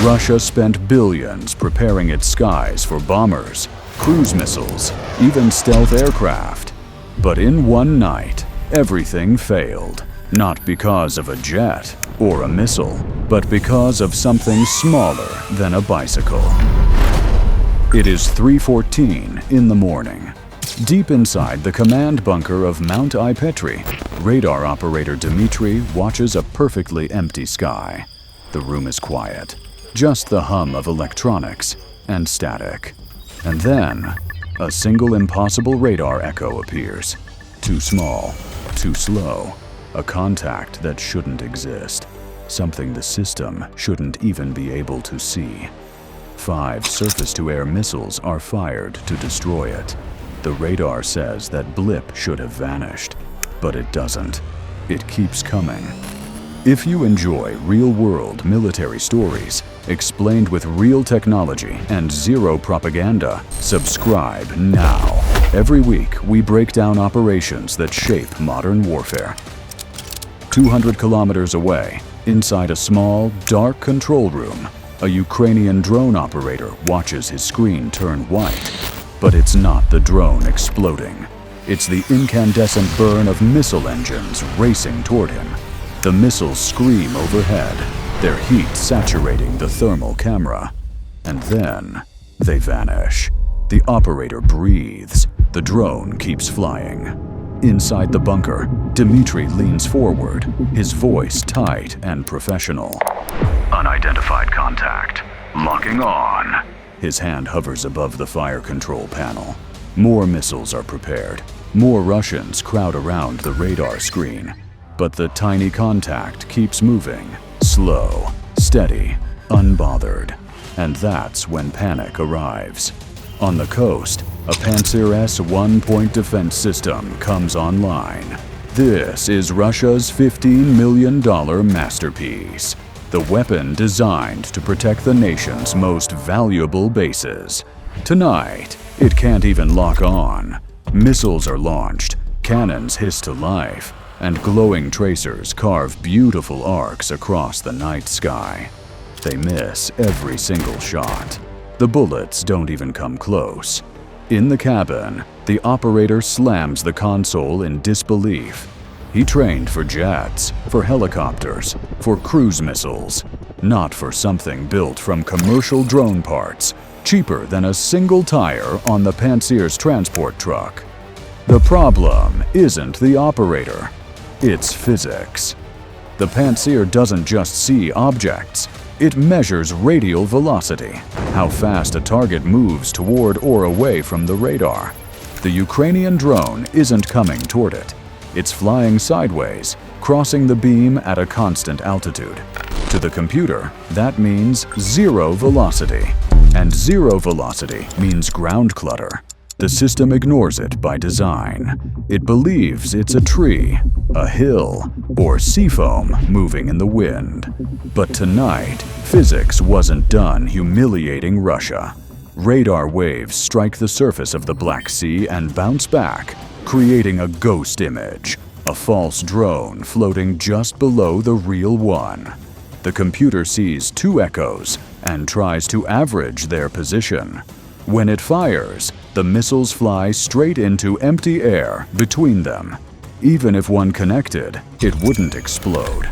Russia spent billions preparing its skies for bombers, cruise missiles, even stealth aircraft. But in one night, everything failed. Not because of a jet or a missile, but because of something smaller than a bicycle. It is 3:14 in the morning. Deep inside the command bunker of Mount Ai-Petri, radar operator Dmitry watches a perfectly empty sky. The room is quiet, just the hum of electronics and static. And then, a single impossible radar echo appears. Too small, too slow, a contact that shouldn't exist, something the system shouldn't even be able to see. 5 surface-to-air missiles are fired to destroy it. The radar says that blip should have vanished, but it doesn't. It keeps coming. If you enjoy real-world military stories, explained with real technology and zero propaganda, subscribe now. Every week, we break down operations that shape modern warfare. 200 kilometers away, inside a small, dark control room, a Ukrainian drone operator watches his screen turn white. But it's not the drone exploding. It's the incandescent burn of missile engines racing toward him. The missiles scream overhead, their heat saturating the thermal camera. And then, they vanish. The operator breathes. The drone keeps flying. Inside the bunker, Dmitry leans forward, his voice tight and professional. Unidentified contact. Locking on. His hand hovers above the fire control panel. More missiles are prepared. More Russians crowd around the radar screen. But the tiny contact keeps moving. Slow, steady, unbothered. And that's when panic arrives. On the coast, a Pantsir S one-point defense system comes online. This is Russia's $15 million masterpiece. The weapon designed to protect the nation's most valuable bases. Tonight, it can't even lock on. Missiles are launched, cannons hiss to life, and glowing tracers carve beautiful arcs across the night sky. They miss every single shot. The bullets don't even come close. In the cabin, the operator slams the console in disbelief. He trained for jets, for helicopters, for cruise missiles, not for something built from commercial drone parts, cheaper than a single tire on the Pantsir's transport truck. The problem isn't the operator, it's physics. The Pantsir doesn't just see objects, it measures radial velocity, how fast a target moves toward or away from the radar. The Ukrainian drone isn't coming toward it. It's flying sideways, crossing the beam at a constant altitude. To the computer, that means zero velocity. And zero velocity means ground clutter. The system ignores it by design. It believes it's a tree, a hill, or seafoam moving in the wind. But tonight, physics wasn't done humiliating Russia. Radar waves strike the surface of the Black Sea and bounce back, creating a ghost image, a false drone floating just below the real one. The computer sees 2 echoes and tries to average their position. When it fires, the missiles fly straight into empty air between them. Even if one connected, it wouldn't explode.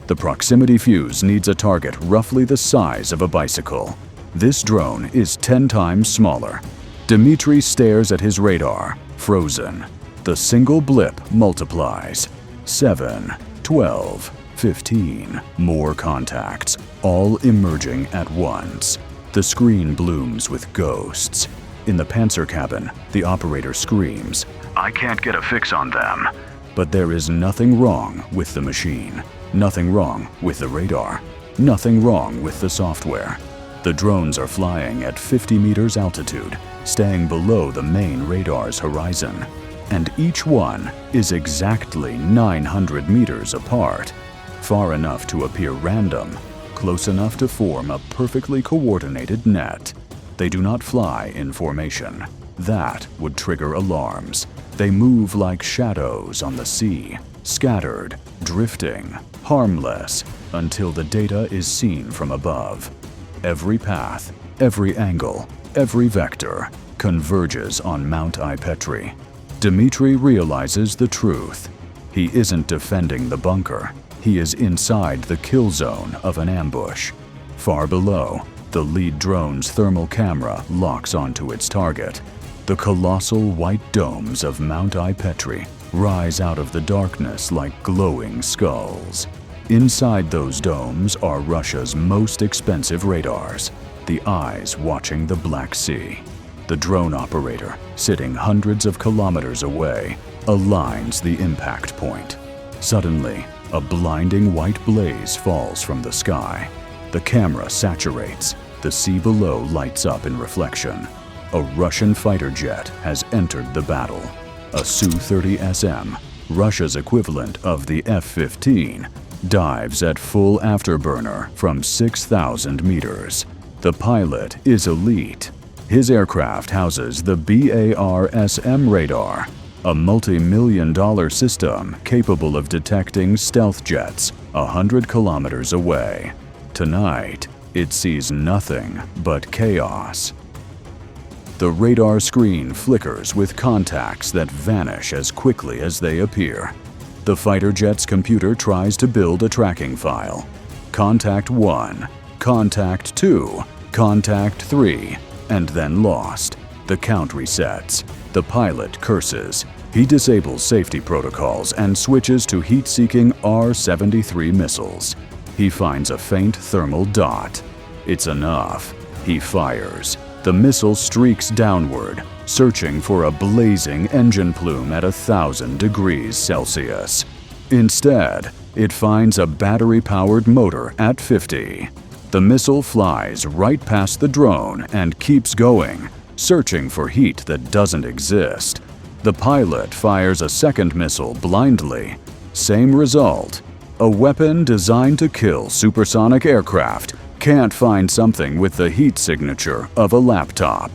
The proximity fuse needs a target roughly the size of a bicycle. This drone is 10 times smaller. Dmitry stares at his radar, frozen. The single blip multiplies. 7, 12, 15. More contacts, all emerging at once. The screen blooms with ghosts. In the Pantsir cabin, the operator screams, "I can't get a fix on them." But there is nothing wrong with the machine. Nothing wrong with the radar. Nothing wrong with the software. The drones are flying at 50 meters altitude, staying below the main radar's horizon. And each one is exactly 900 meters apart, far enough to appear random, close enough to form a perfectly coordinated net. They do not fly in formation. That would trigger alarms. They move like shadows on the sea, scattered, drifting, harmless, until the data is seen from above. Every path, every angle, every vector converges on Mount Ai-Petri. Dmitry realizes the truth. He isn't defending the bunker. He is inside the kill zone of an ambush. Far below, the lead drone's thermal camera locks onto its target. The colossal white domes of Mount Ai-Petri rise out of the darkness like glowing skulls. Inside those domes are Russia's most expensive radars, the eyes watching the Black Sea. The drone operator, sitting hundreds of kilometers away, aligns the impact point. Suddenly, a blinding white blaze falls from the sky. The camera saturates. The sea below lights up in reflection. A Russian fighter jet has entered the battle. A Su-30SM, Russia's equivalent of the F-15, dives at full afterburner from 6,000 meters. The pilot is elite. His aircraft houses the BAR-SM radar, a multi-million-dollar system capable of detecting stealth jets 100 kilometers away. Tonight, it sees nothing but chaos. The radar screen flickers with contacts that vanish as quickly as they appear. The fighter jet's computer tries to build a tracking file. Contact 1, Contact 2, Contact 3, and then lost. The count resets. The pilot curses. He disables safety protocols and switches to heat-seeking R-73 missiles. He finds a faint thermal dot. It's enough. He fires. The missile streaks downward, searching for a blazing engine plume at 1,000 degrees Celsius. Instead, it finds a battery-powered motor at 50. The missile flies right past the drone and keeps going, searching for heat that doesn't exist. The pilot fires a second missile blindly. Same result. A weapon designed to kill supersonic aircraft can't find something with the heat signature of a laptop.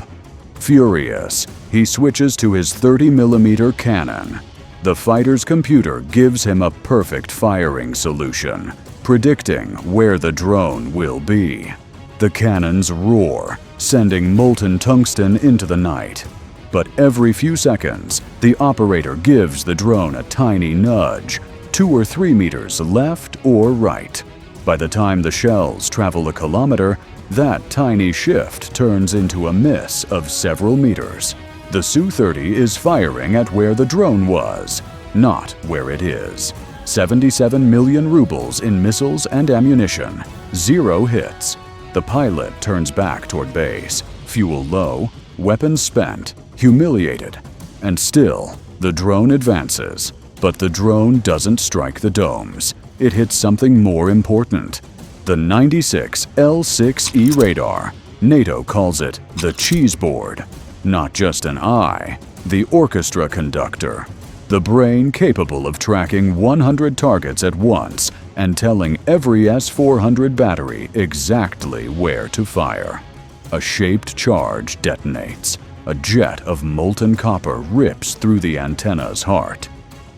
Furious, he switches to his 30mm cannon. The fighter's computer gives him a perfect firing solution, predicting where the drone will be. The cannons roar, sending molten tungsten into the night. But every few seconds, the operator gives the drone a tiny nudge, 2 or 3 meters left or right. By the time the shells travel a kilometer, that tiny shift turns into a miss of several meters. The Su-30 is firing at where the drone was, not where it is. 77 million rubles in missiles and ammunition, 0 hits. The pilot turns back toward base, fuel low, weapons spent, humiliated. And still, the drone advances. But the drone doesn't strike the domes. It hits something more important. The 96 L6E radar. NATO calls it the Cheeseboard. Not just an eye, the orchestra conductor. The brain capable of tracking 100 targets at once and telling every S-400 battery exactly where to fire. A shaped charge detonates. A jet of molten copper rips through the antenna's heart.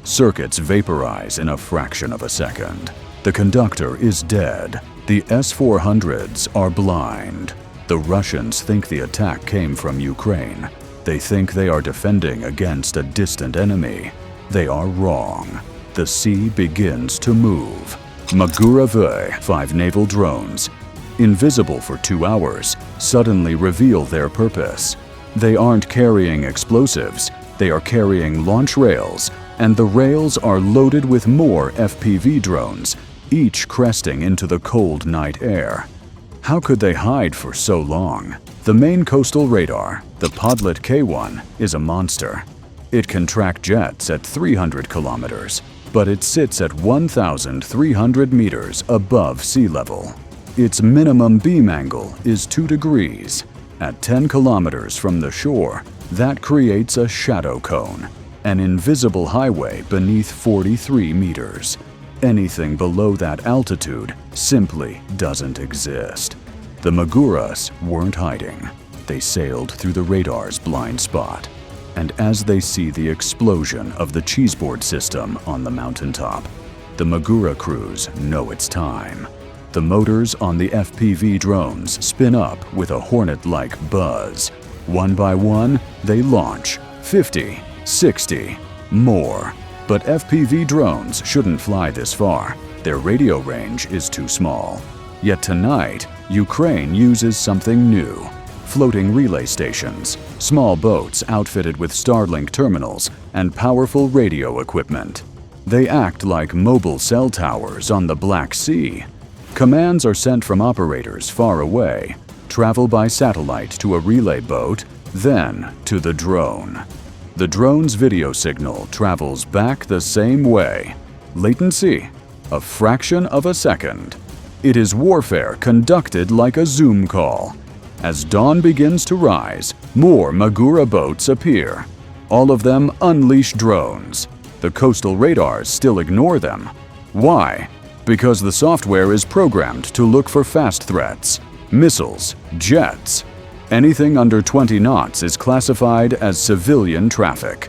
Circuits vaporize in a fraction of a second. The conductor is dead. The S-400s are blind. The Russians think the attack came from Ukraine. They think they are defending against a distant enemy. They are wrong. The sea begins to move. Magura V-5 naval drones, invisible for 2 hours, suddenly reveal their purpose. They aren't carrying explosives. They are carrying launch rails, and the rails are loaded with more FPV drones, each cresting into the cold night air. How could they hide for so long? The main coastal radar, the Podlet K1, is a monster. It can track jets at 300 kilometers, but it sits at 1,300 meters above sea level. Its minimum beam angle is 2 degrees. At 10 kilometers from the shore, that creates a shadow cone, an invisible highway beneath 43 meters. Anything below that altitude simply doesn't exist. The Maguras weren't hiding. They sailed through the radar's blind spot. And as they see the explosion of the Cheeseboard system on the mountaintop, the Magura crews know it's time. The motors on the FPV drones spin up with a hornet-like buzz. One by one, they launch 50, 60, more. But FPV drones shouldn't fly this far. Their radio range is too small. Yet tonight, Ukraine uses something new. Floating relay stations, small boats outfitted with Starlink terminals, and powerful radio equipment. They act like mobile cell towers on the Black Sea. Commands are sent from operators far away, travel by satellite to a relay boat, then to the drone. The drone's video signal travels back the same way. Latency: a fraction of a second. It is warfare conducted like a Zoom call. As dawn begins to rise, more Magura boats appear. All of them unleash drones. The coastal radars still ignore them. Why? Because the software is programmed to look for fast threats, missiles, jets. Anything under 20 knots is classified as civilian traffic.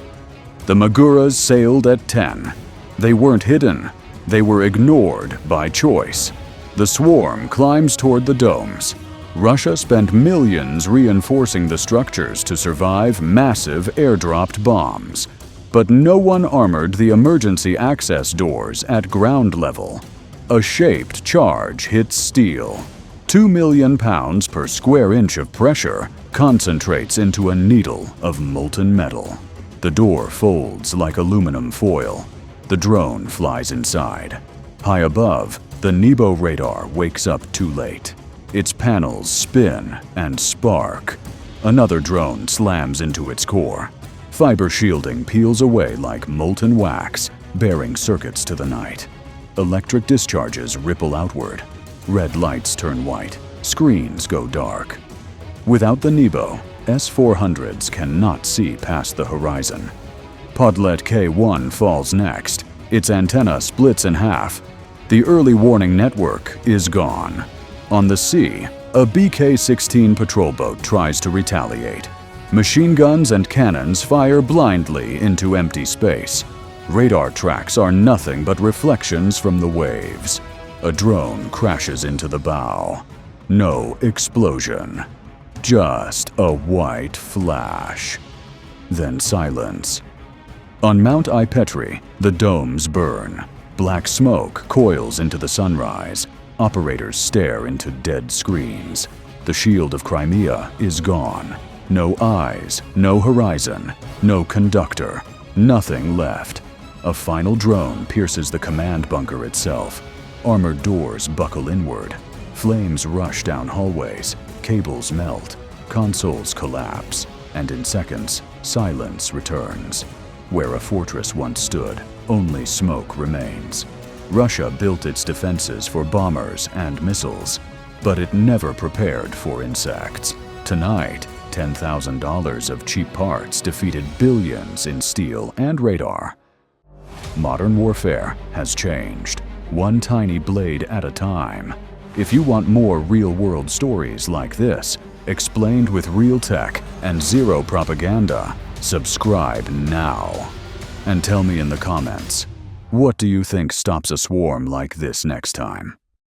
The Maguras sailed at 10. They weren't hidden. They were ignored by choice. The swarm climbs toward the domes. Russia spent millions reinforcing the structures to survive massive airdropped bombs. But no one armored the emergency access doors at ground level. A shaped charge hits steel. 2 million pounds per square inch of pressure concentrates into a needle of molten metal. The door folds like aluminum foil. The drone flies inside. High above, the Nebo radar wakes up too late. Its panels spin and spark. Another drone slams into its core. Fiber shielding peels away like molten wax, bearing circuits to the night. Electric discharges ripple outward. Red lights turn white. Screens go dark. Without the Nebo, S-400s cannot see past the horizon. Podlet K-1 falls next. Its antenna splits in half. The early warning network is gone. On the sea, a BK-16 patrol boat tries to retaliate. Machine guns and cannons fire blindly into empty space. Radar tracks are nothing but reflections from the waves. A drone crashes into the bow. No explosion. Just a white flash. Then silence. On Mount Ai-Petri, the domes burn. Black smoke coils into the sunrise. Operators stare into dead screens. The shield of Crimea is gone. No eyes, no horizon, no conductor, nothing left. A final drone pierces the command bunker itself. Armored doors buckle inward. Flames rush down hallways. Cables melt. Consoles collapse. And in seconds, silence returns. Where a fortress once stood, only smoke remains. Russia built its defenses for bombers and missiles, but it never prepared for insects. Tonight, $10,000 of cheap parts defeated billions in steel and radar. Modern warfare has changed, one tiny blade at a time. If you want more real-world stories like this, explained with real tech and zero propaganda, subscribe now. And tell me in the comments, what do you think stops a swarm like this next time?